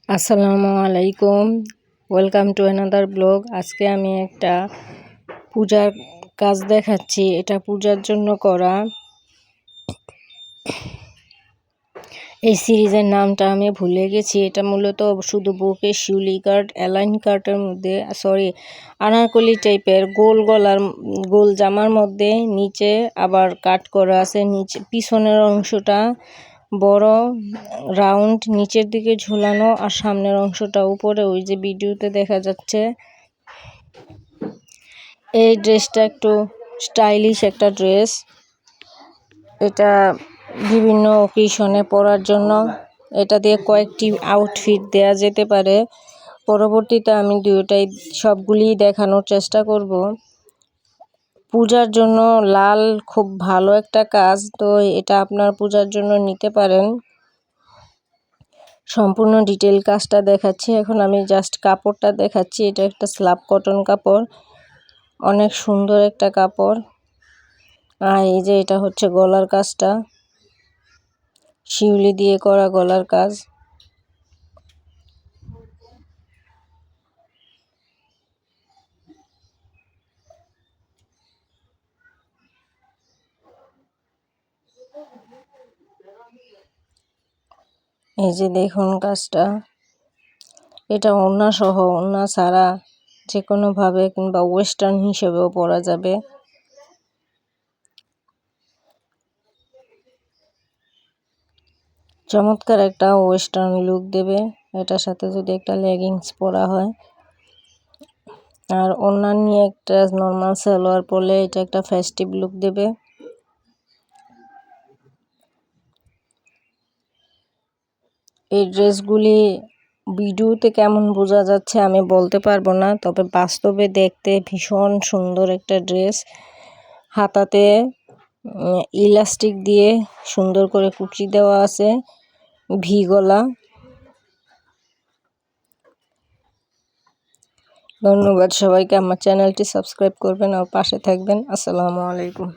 আসসালামু আলাইকুম, welcome to another blog. আজকে আমি একটা পূজার কাজ দেখাচ্ছি। এটা পূজার জন্য করা। এই সিরিজের নামটা আমি ভুলে গেছি। এটা মূলত শুধু বুকে শিউলি কাট, অ্যালাইন কাটের মধ্যে আনারকলি টাইপের গোল জামার মধ্যে নিচে আবার কাট করা আছে। নিচে পিছনের অংশটা বড় রাউন্ড নিচের দিকে ঝুলানো, আর সামনের অংশটা উপরে ওই যে ভিডিওতে দেখা যাচ্ছে। এই ড্রেসটা একটু স্টাইলিশ একটা ড্রেস। এটা বিভিন্ন অকেশনে পরার জন্য এটা দিয়ে কয়েকটি আউটফিট দেয়া যেতে পারে। পরবর্তীতে আমি সবগুলি দেখানোর চেষ্টা করব। পূজার জন্য লাল খুব ভালো একটা কাজ, তো এটা আপনার পূজার জন্য নিতে পারেন। সম্পূর্ণ ডিটেল কাজটা দেখাচ্ছি। এখন আমি জাস্ট কাপড়টা দেখাচ্ছি। এটা একটা স্ল্যাব কটন কাপড়, অনেক সুন্দর একটা কাপড়। আর এই যে এটা হচ্ছে গলার কাজটা, শিউলি দিয়ে করা গলার কাজ। এই যে দেখুন কাজটা, এটা ওড়না সহ, ওড়না ছাড়া যে কোনোভাবে কিংবা ওয়েস্টার্ন হিসেবেও পরা যাবে। চমৎকার একটা ওয়েস্টার্ন লুক দেবে এটার সাথে যদি একটা লেগিংস পরা হয়। আর ওড়না নিয়ে একটা নর্মাল সালোয়ার পরলে এটা একটা ফেস্টিভ লুক দেবে। এই ড্রেসগুলি ভিডিওতে কেমন বোঝা যাচ্ছে আমি বলতে পারবো না, তবে বাস্তবে দেখতে ভীষণ সুন্দর একটা ড্রেস। হাতাতে ইলাস্টিক দিয়ে সুন্দর করে কুচি দেওয়া আছে, ভি গলা। ধন্যবাদ সবাইকে। আমার চ্যানেলটি সাবস্ক্রাইব করবেন আর পাশে থাকবেন। আসসালামু আলাইকুম।